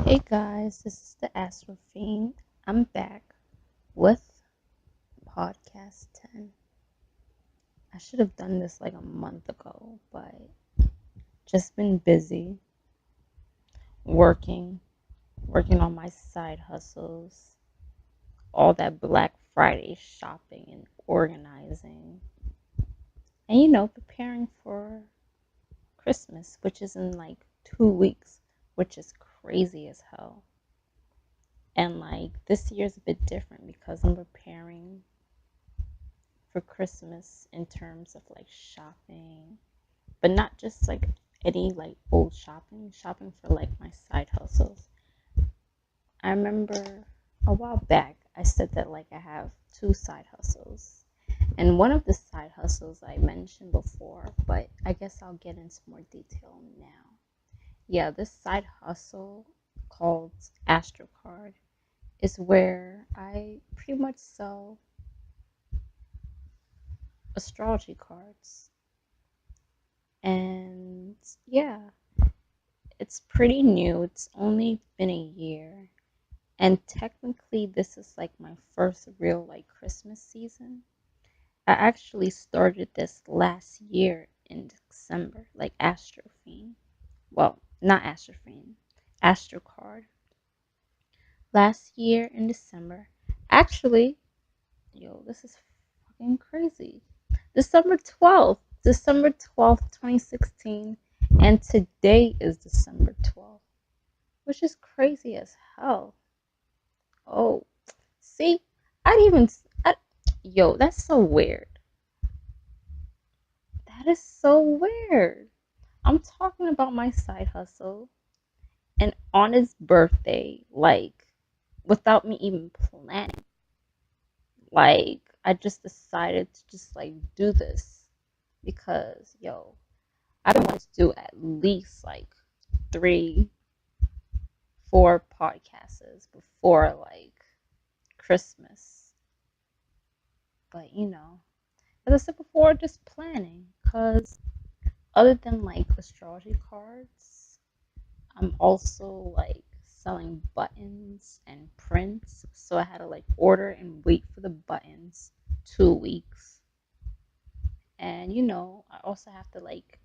Hey guys, this is the Astrofiend. I'm back with podcast 10. I should have done this like a month ago, but just been busy working, working on my side hustles, all that Black Friday shopping and organizing, and preparing for Christmas, which is in like 2 weeks, which is crazy as hell. And like this year's a bit different because I'm preparing for Christmas in terms of like shopping, but not just like any like old shopping for like my side hustles. I remember a while back I said that like I have two side hustles. And one of the side hustles I mentioned before, but I guess I'll get into more detail now. Yeah, this side hustle called Astrocard is where I pretty much sell astrology cards. And yeah, it's pretty new. It's only been a year. And technically, this is like my first real like Christmas season. I actually started this last year in December, like Astrofiend. Well, not Astrofiend, Astrocard. Last year in December. Actually, this is fucking crazy. December 12th, 2016, and today is December 12th, which is crazy as hell. Oh, see, I didn't even, I, that's so weird. That is so weird. I'm talking about my side hustle, and on his birthday, like, without me even planning, like, I just decided to just, like, do this because, I've been wanting to do at least, like, 3, 4 podcasts before, like, Christmas. But, as I said before, just planning because other than like astrology cards, I'm also like selling buttons and prints. So I had to like order and wait for the buttons 2 weeks. And I also have to like,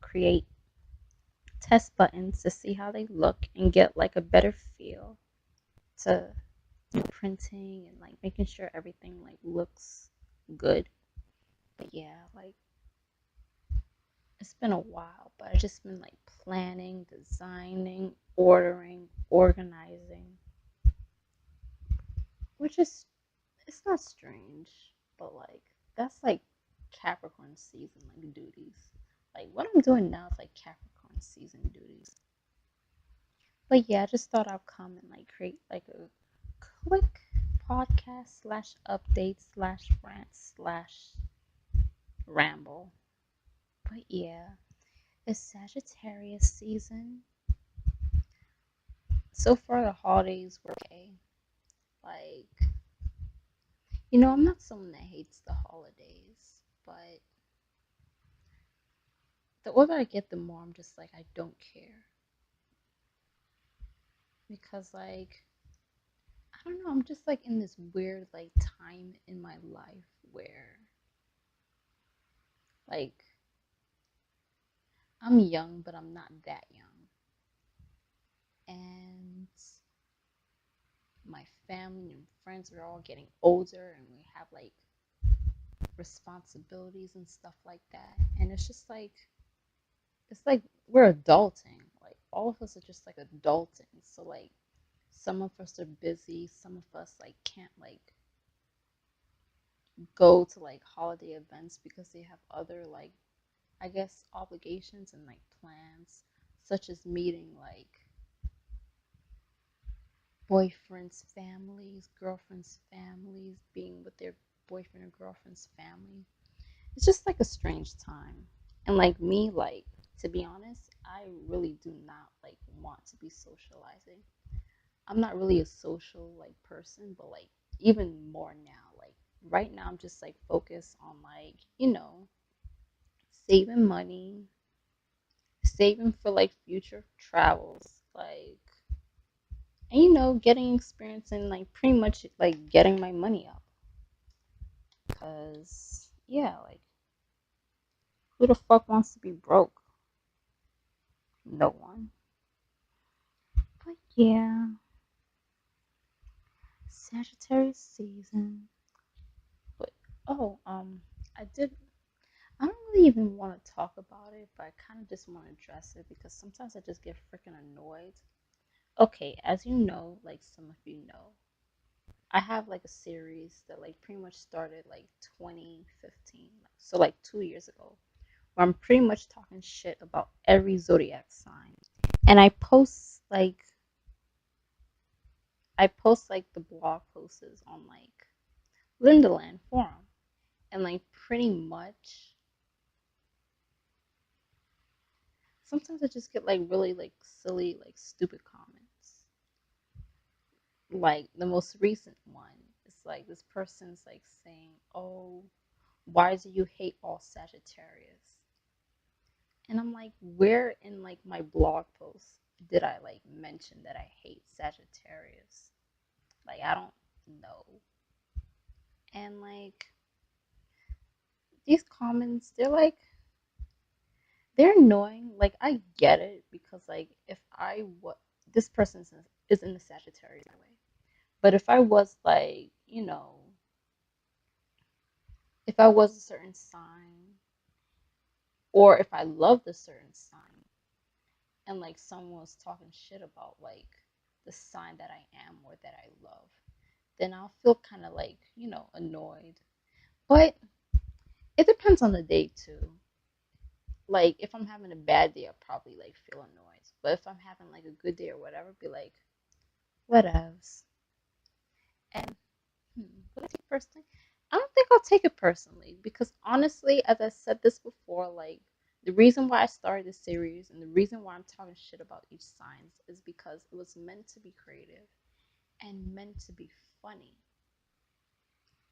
create test buttons to see how they look and get like a better feel to printing and like making sure everything like looks good. But yeah, like it's been a while, but I've just been like planning, designing, ordering, organizing, which is it's not strange, but like that's like Capricorn season like duties. Like what I'm doing now is like Capricorn season duties. But yeah, I just thought I'd come and like create like a quick podcast slash update slash rant slash ramble. But yeah, it's Sagittarius season. So far the holidays were okay. Like, I'm not someone that hates the holidays, but the older I get, the more I'm just like, I don't care. Because, like, I don't know, I'm just like in this weird, like, time in my life where, like, I'm young, but I'm not that young. And my family and friends are all getting older, and we have, like, responsibilities and stuff like that. And it's like we're adulting. Like all of us are just like adulting. So like some of us are busy, some of us like can't like go to like holiday events because they have other like I guess obligations and like plans, such as meeting like boyfriends' families, girlfriends' families, being with their boyfriend or girlfriend's family. It's just like a strange time. And like me, like to be honest, I really do not like want to be socializing. I'm not really a social like person, but like even more now. Like right now I'm just like focused on like, saving money, saving for like future travels. Like and getting experience and like pretty much like getting my money up. Because yeah, like who the fuck wants to be broke? No one. But yeah, Sagittarius season. But oh, I did. I don't really even want to talk about it, but I kind of just want to address it because sometimes I just get freaking annoyed. Okay, as you know, like some of you know, I have like a series that like pretty much started like 2015, so like 2 years ago, where I'm pretty much talking shit about every zodiac sign, and I post like the blog posts on like Lindaland forum, and like pretty much sometimes I just get like really like silly like stupid comments. Like the most recent one, it's like this person's like saying, "Oh, why do you hate all Sagittarius?" And I'm like, where in like my blog post did I like mention that I hate Sagittarius? Like I don't know. And like these comments, they're annoying. Like I get it because like if I what this person is in the Sagittarius way, but if I was like if I was a certain sign or if I loved a certain sign and like someone was talking shit about like the sign that I am or that I love, then I'll feel kind of like annoyed. But it depends on the day too. Like if I'm having a bad day, I'll probably like feel annoyed. But if I'm having like a good day or whatever, be like, whatevs. And would I take it personally? I don't think I'll take it personally because honestly, as I said this before, like the reason why I started this series and the reason why I'm talking shit about each sign is because it was meant to be creative and meant to be funny.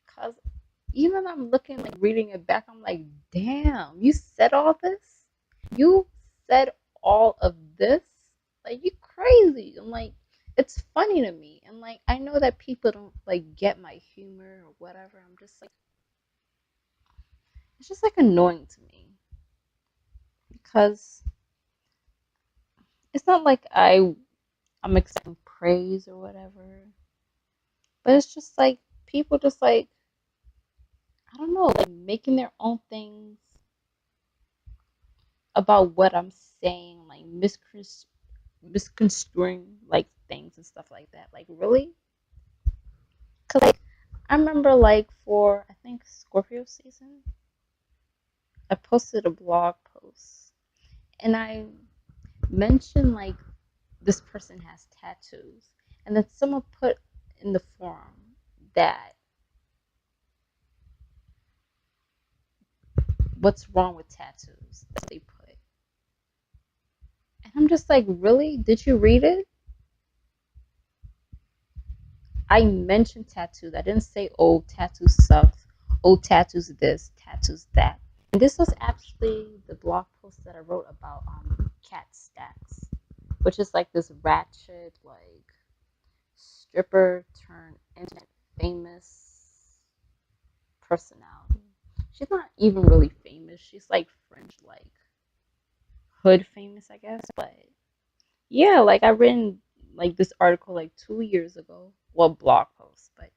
Cause even I'm looking like reading it back, I'm like, damn, you said all this? You said all of this? Like you crazy. I'm like, it's funny to me. And like I know that people don't like get my humor or whatever. I'm just like it's just like annoying to me. Because it's not like I'm accepting praise or whatever. But it's just like people just like I don't know, like making their own things about what I'm saying, like misconstruing like things and stuff like that. Like really? Cause like I remember like for I think Scorpio season, I posted a blog post and I mentioned like this person has tattoos, and then someone put in the forum that what's wrong with tattoos? That's what they put, and I'm just like, really? Did you read it? I mentioned tattoos. I didn't say, oh, tattoos sucks. Oh, tattoos this, tattoos that. And this was actually the blog post that I wrote about cat stacks, which is like this ratchet, like stripper turned internet famous personality. She's not even really famous. She's like fringe, like hood famous, I guess. But yeah, like I written like this article like 2 years ago. Well, blog post, but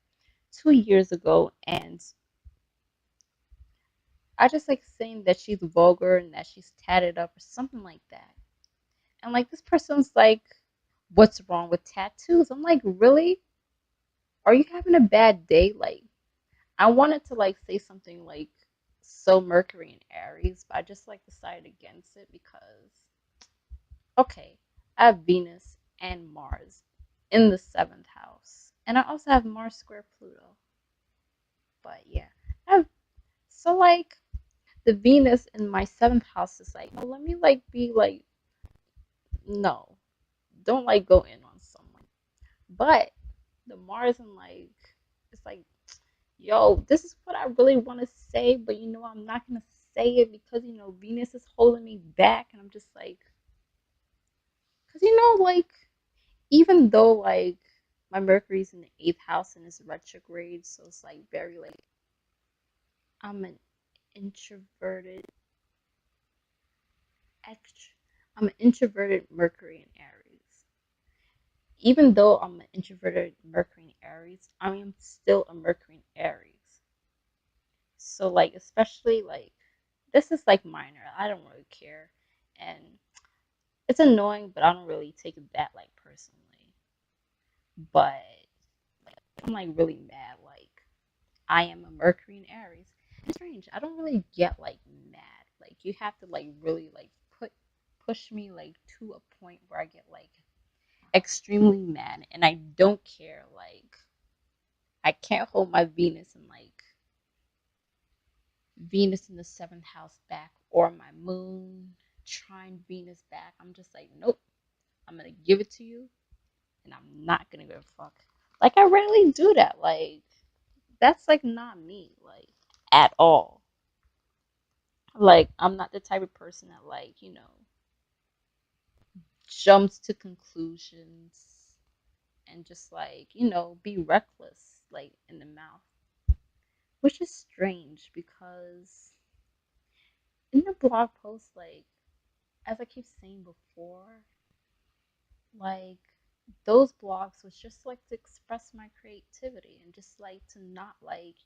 2 years ago, and I just like saying that she's vulgar and that she's tatted up or something like that. And like this person's like, what's wrong with tattoos? I'm like, really? Are you having a bad day? Like, I wanted to like say something like so Mercury and Aries, but I just like decided against it because okay, I have Venus and Mars in the seventh house. And I also have Mars square Pluto. But yeah. I have, so like the Venus in my seventh house is like, oh, let me like be like, no, don't like go in on someone. But the Mars and like, it's like, yo, this is what I really want to say, but I'm not gonna say it because Venus is holding me back, and I'm just like, because like even though like my Mercury's in the eighth house and it's retrograde, so it's like very like I'm an introverted ext- I'm an introverted Mercury in Aries. Even though I'm an introverted Mercury in Aries, I am still a Mercury in Aries. So like especially like this is like minor. I don't really care. And it's annoying, but I don't really take it that like personally. But like, I'm like really mad. Like I am a Mercury in Aries. It's strange. I don't really get like mad. Like you have to like really like push me like to a point where I get like extremely mad and I don't care. Like I can't hold my Venus in the seventh house back or my moon trine Venus back. I'm just like, nope. I'm gonna give it to you and I'm not gonna give a fuck. Like I rarely do that. Like that's like not me, like at all. Like I'm not the type of person that like, jumps to conclusions and just like, be reckless like in the mouth. Which is strange because in the blog post, like as I keep saying before, like those blogs was just like to express my creativity and just like to not like,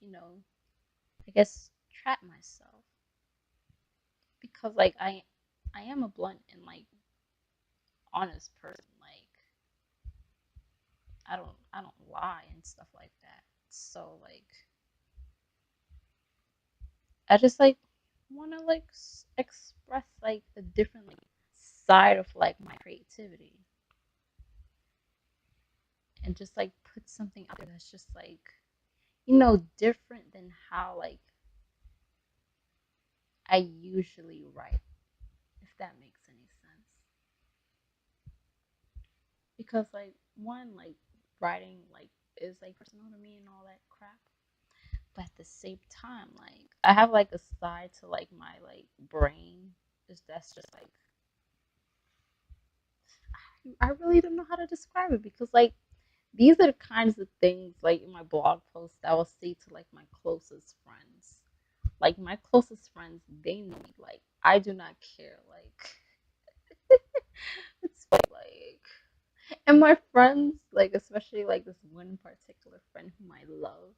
I guess trap myself. Because like I am a blunt and like honest person. Like I don't lie and stuff like that. So like I just like want to like express like a different like side of like my creativity and just like put something out there that's just like different than how like I usually write, if that makes any sense. Because like one like writing like is like personal to me and all that crap. But at the same time, like I have like a side to like my like brain. That's just like I really don't know how to describe it because like these are the kinds of things like in my blog posts that I will say to like my closest friends. Like my closest friends, they know me. Like I do not care. Like it's like and my friends, like especially like this one particular friend whom I love,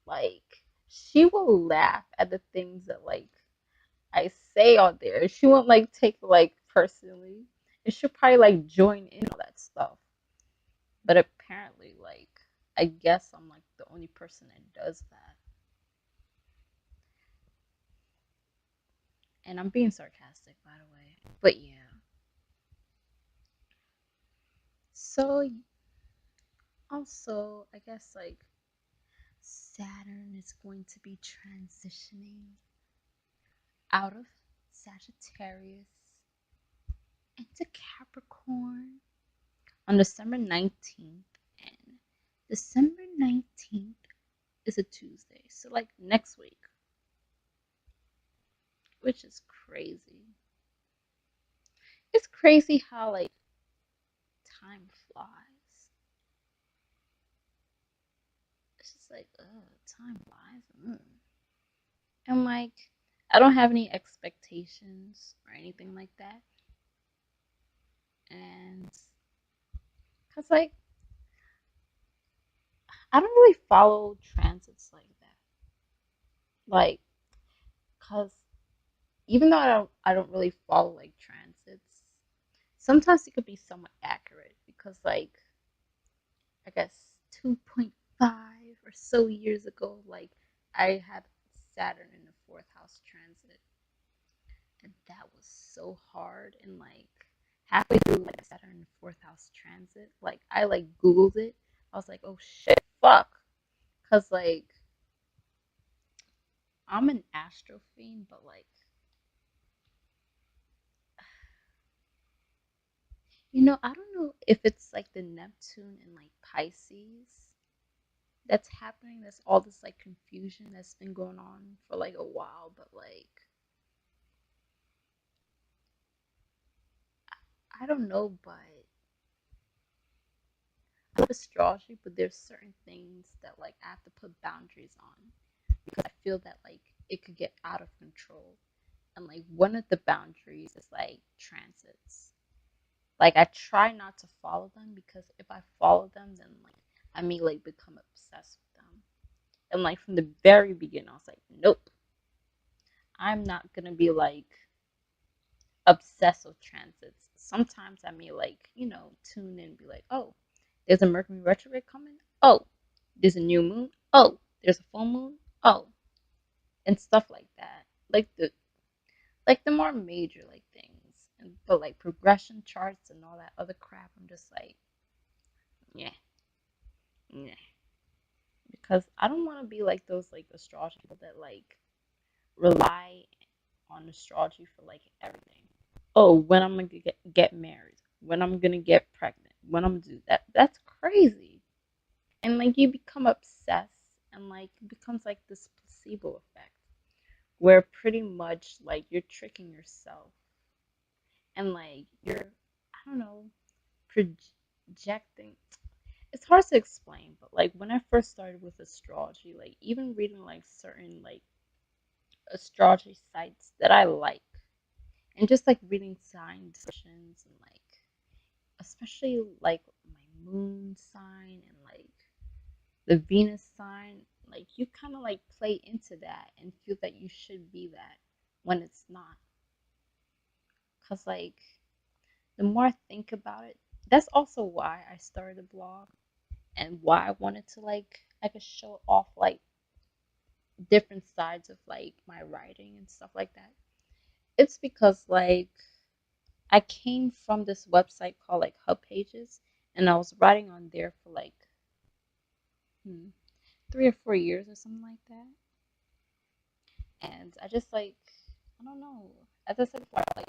like she will laugh at the things that like I say on there. She won't like take it like personally. And she'll probably like join in all that stuff. But apparently, like I guess I'm like the only person that does that. And I'm being sarcastic, by the way. But yeah. So also, I guess like Saturn is going to be transitioning out of Sagittarius into Capricorn on December 19th. And December 19th is a Tuesday. So, like next week, which is crazy. It's crazy how, like, time flies. It's just like, time flies. And, like, I don't have any expectations or anything like that. And, because, like, I don't really follow transits like that. Like, because even though I don't really follow like transits, sometimes it could be somewhat accurate because like I guess 2.5 or so years ago, like I had Saturn in the fourth house transit, and that was so hard. And like halfway through like Saturn in the fourth house transit, like I like Googled it. I was like, oh shit, fuck, because like I'm an astrofiend, but like I don't know if it's like the Neptune and like Pisces that's happening. There's all this like confusion that's been going on for like a while, but like I don't know, but love astrology, but there's certain things that like I have to put boundaries on because I feel that like it could get out of control. And like one of the boundaries is like transits. Like I try not to follow them because if I follow them, then like I may like become obsessed with them. And like from the very beginning, I was like, nope, I'm not gonna be like obsessed with transits. Sometimes I may like, tune in and be like, oh, there's a Mercury retrograde coming. Oh, there's a new moon. Oh, there's a full moon. Oh, and stuff like that. Like the more major like things. But like progression charts and all that other crap, I'm just like, yeah, yeah. Because I don't want to be like those like astrology people that like rely on astrology for like everything. Oh, when I'm gonna get married, when I'm gonna get pregnant, when I'm gonna do that. That's crazy. And like you become obsessed, and like it becomes like this placebo effect where pretty much like you're tricking yourself, and like you're, I don't know, projecting. It's hard to explain, but like when I first started with astrology, like even reading like certain like astrology sites that I like, and just like reading sign descriptions and like especially like my moon sign and like the Venus sign, like you kind of like play into that and feel that you should be that when it's not. Cause like the more I think about it, that's also why I started a blog and why I wanted to like I could show off like different sides of like my writing and stuff like that. It's because like I came from this website called like Hub Pages, and I was writing on there for like 3 or 4 years or something like that. And I just like, I don't know, as I said before, like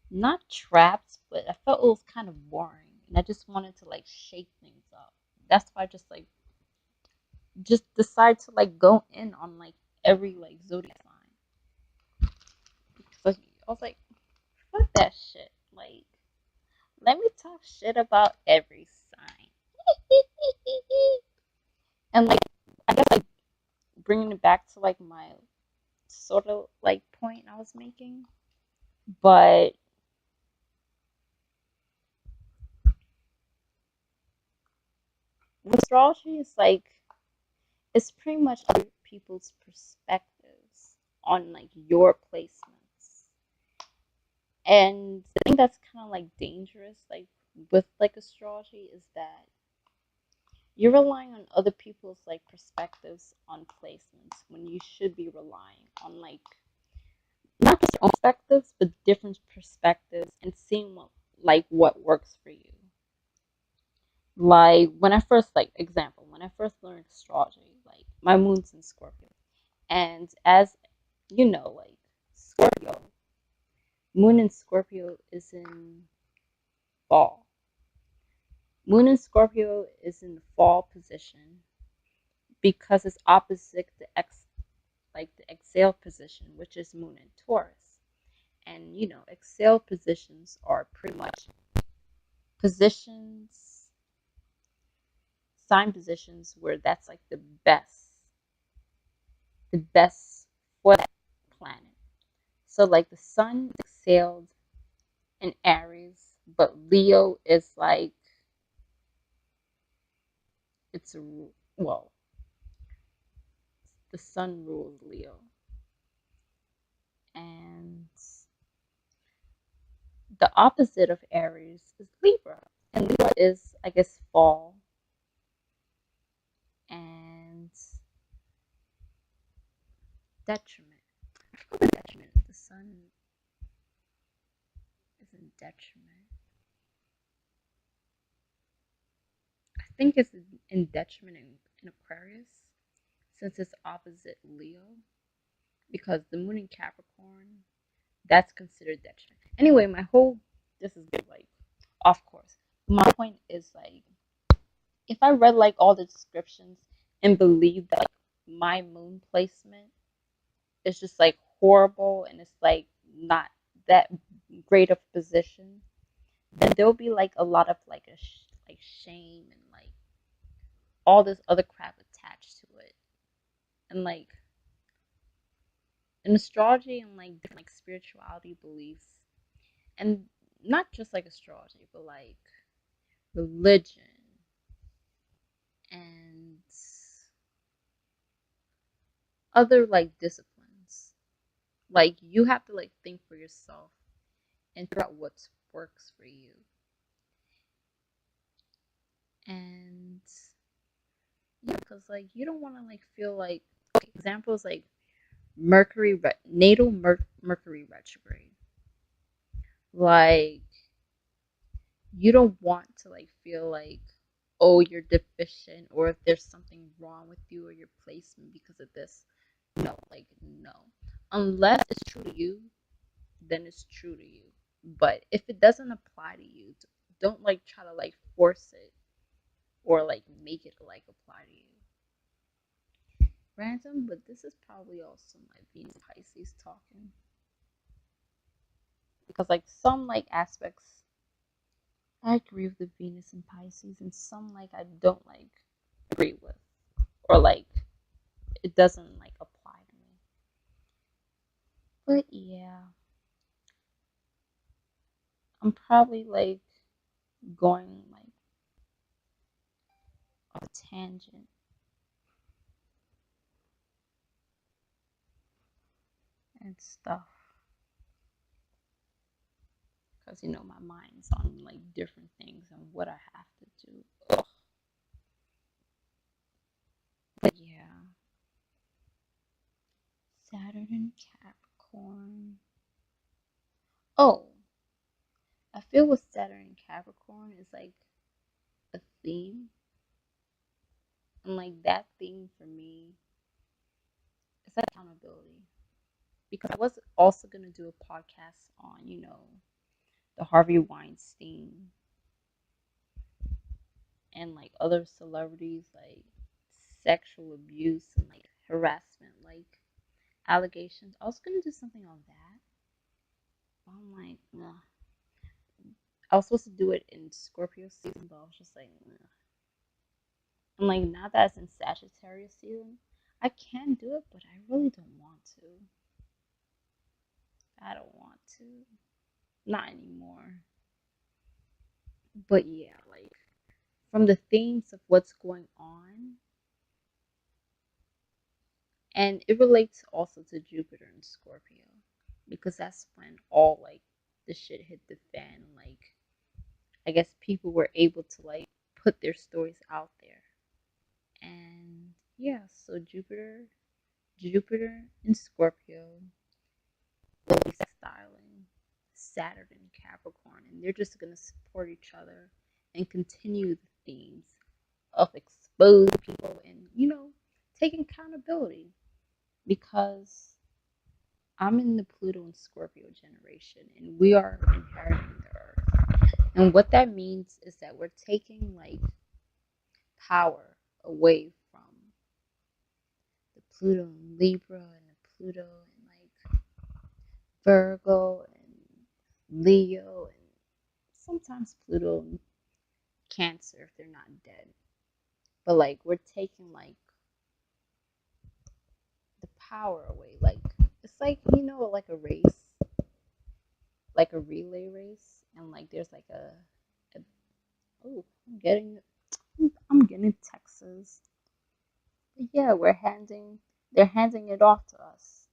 not trapped, but I felt it was kind of boring, and I just wanted to like shake things up. That's why I just decide to like go in on like every like zodiac sign. So I was like, fuck that shit. Like, let me talk shit about every sign. And like, I guess like bringing it back to like my sort of like point I was making, but astrology is like it's pretty much other people's perspectives on like your placements. And the thing that's kind of like dangerous like with like astrology is that you're relying on other people's like perspectives on placements when you should be relying on like not just your own perspectives but different perspectives and seeing what works for you. Like when I first when I first learned astrology, like my moon's in Scorpio. And as you know, like Scorpio, moon in Scorpio is in fall. Moon in Scorpio is in the fall position because it's opposite the exhale position, which is moon in Taurus. And exhale positions are pretty much positions, sign positions where that's like the best for that planet. So like the sun exhaled in Aries, but Leo is like it's a well, the sun rules Leo, and the opposite of Aries is Libra, and Libra is I guess fall, and detriment. I forgot what detriment is. The sun is in detriment. I think it's in detriment in Aquarius since it's opposite Leo because the moon in Capricorn that's considered detriment. Anyway, this is good, like off course. My point is like if I read like all the descriptions and believe that like my moon placement is just like horrible and it's like not that great of a position, then there'll be like a lot of like like shame and like all this other crap attached to it. And like in astrology and like different like spirituality beliefs, and not just like astrology, but like religion and other like disciplines. Like you have to like think for yourself and figure out what works for you. And yeah, because like you don't want to like feel like, okay, examples like Mercury retrograde. Like you don't want to like feel like, oh, you're deficient or if there's something wrong with you or your placement because of this. No, like no. Unless it's true to you, then it's true to you. But if it doesn't apply to you, don't like try to like force it or like make it like apply to you. Random, but this is probably also my Venus Pisces talking. Because like some like aspects I agree with the Venus and Pisces, and some like I don't like agree with, or like it doesn't like apply to me. But yeah, I'm probably like going like off a tangent and stuff, because you know my mind's on like different things and what I have to do. Ugh. But yeah, Saturn and Capricorn. Oh, I feel with Saturn and Capricorn is like a theme, and like that theme for me is accountability. Because I was also gonna do a podcast on, you know, the Harvey Weinstein and like other celebrities like sexual abuse and like harassment like allegations. I was gonna do something on that. I'm like, ugh. I was supposed to do it in Scorpio season, but I was just like, ugh. And like now that it's in Sagittarius season, I can do it, but I really don't want to. I don't want to. Not anymore. But yeah, like from the themes of what's going on, and it relates also to Jupiter and Scorpio because that's when all like the shit hit the fan. Like I guess people were able to like put their stories out there, and yeah, so Jupiter in Scorpio will be styling Saturn in Capricorn, and they're just gonna support each other and continue the themes of exposing people and you know taking accountability because I'm in the Pluto and Scorpio generation, and we are inheriting the Earth. And what that means is that we're taking like power away from the Pluto and Libra and the Pluto and like Virgo and Leo and sometimes Pluto and Cancer if they're not dead. But like we're taking like the power away. Like it's like you know like a race, like a relay race, and like there's like a oh I'm getting Texas. But yeah, they're handing it off to us.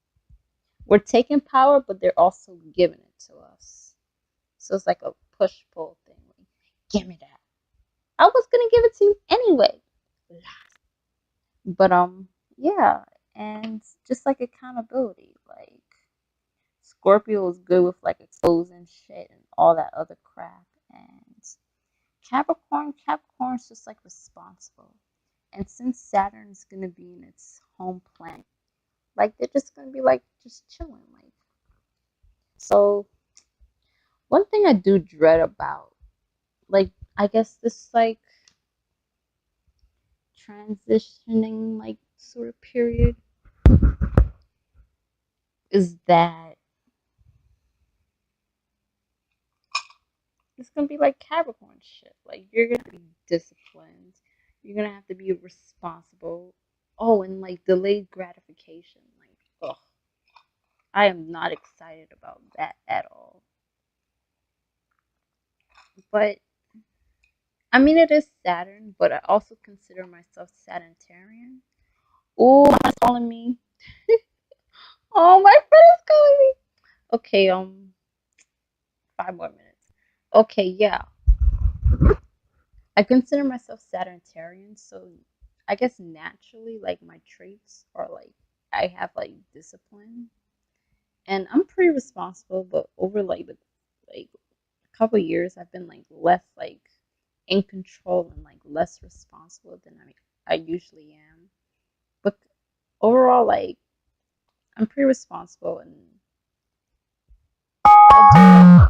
We're taking power, but they're also giving it to us. So it's like a push pull thing. Like, give me that. I was gonna give it to you anyway. But yeah, and just like accountability, like Scorpio is good with like exposing shit and all that other crap, and Capricorn's just like responsible. And since Saturn is gonna be in its home planet, like they're just gonna be like just chilling, like. So one thing I do dread about, like I guess this like transitioning like sort of period is that it's gonna be like Capricorn shit. Like you're gonna be disciplined. You're gonna have to be responsible. Oh, and like delayed gratification. Like, ugh, I am not excited about that at all. But I mean, it is Saturn, but I also consider myself Sagittarian. Oh, my friend's calling me. Oh, my friend is calling me. Okay, 5 more minutes. Okay, yeah. I consider myself Sagittarian, so I guess naturally, like my traits are like I have like discipline, and I'm pretty responsible. But over like a couple years, I've been like less like in control and like less responsible than I usually am. But overall, like I'm pretty responsible, and I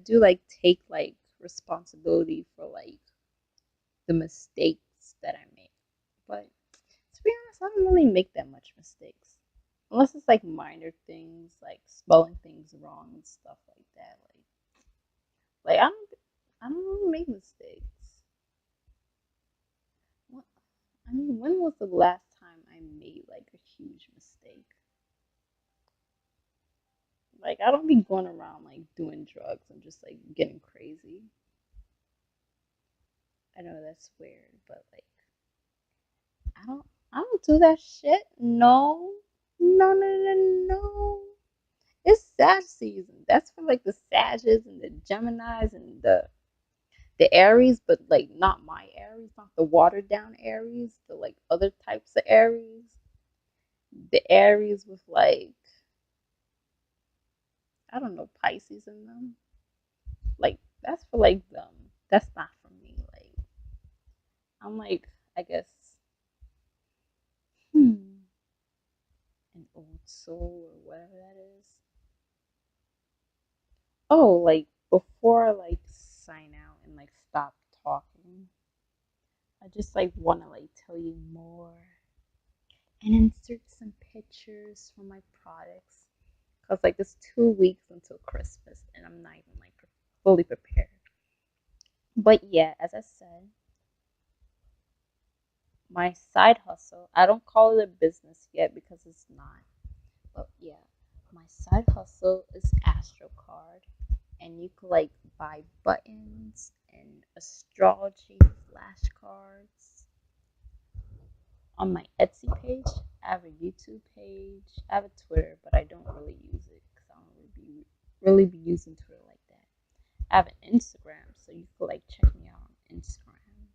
do like take like responsibility for like the mistakes that I make. But to be honest, I don't really make that much mistakes. Unless it's like minor things, like spelling things wrong and stuff like that. Like I don't really make mistakes. What, I mean, when was the last time I made like a huge mistake? Like I don't be going around like doing drugs and just like getting crazy. I know that's weird, but like I don't do that shit. No. No, no, no, no. It's Sag season. That's for like the Sages and the Geminis and the Aries, but like not my Aries, not the watered down Aries, the like other types of Aries. The Aries with like I don't know Pisces in them. Like that's for like them. That's not for me. Like I'm like I guess an old soul or whatever that is. Oh, like before I like sign out and like stop talking, I just like want to like tell you more and insert some pictures from my products because like it's 2 weeks until Christmas and I'm not even like fully prepared. But yeah, as I said, my side hustle, I don't call it a business yet because it's not. But yeah, my side hustle is AstroCard, and you could like buy buttons and astrology flashcards on my Etsy page. I have a YouTube page. I have a Twitter, but I don't really use it because I don't really be using Twitter like that. I have an Instagram, so you could like check me out on Instagram.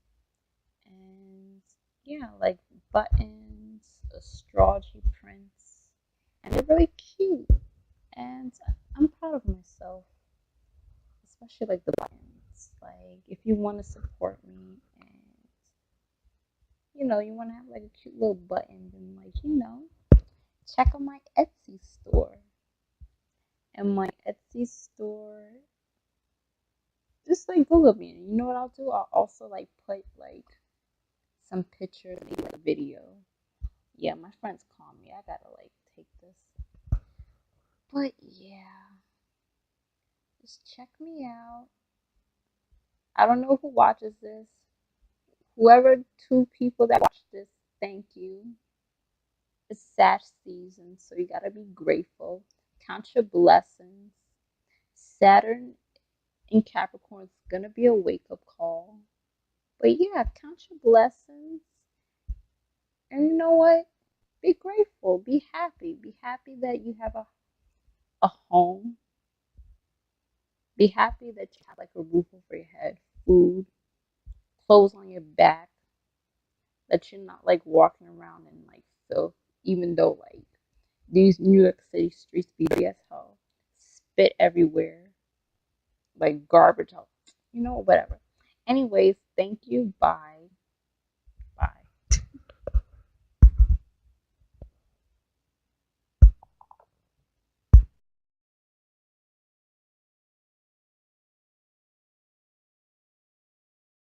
And yeah, like buttons, astrology prints, and they're really cute. And I'm proud of myself, especially like the buttons. Like if you want to support me and you want to have like a cute little button, then like check out my Etsy store. And my Etsy store, just like Google me. You know what I'll do? I'll also like put like some pictures, like a video. Yeah, my friends call me. I gotta like take this. But yeah, just check me out. I don't know who watches this. Whoever 2 people that watch this, thank you. It's Sag season, so you gotta be grateful. Count your blessings. Saturn in Capricorn is gonna be a wake up call. But yeah, count your blessings. And you know what? Be grateful. Be happy. Be happy that you have a home. Be happy that you have like a roof over your head, food, clothes on your back, that you're not like walking around in like filth, even though like these New York City streets be dirty as hell, spit everywhere, like garbage out, whatever. Anyways, thank you. Bye.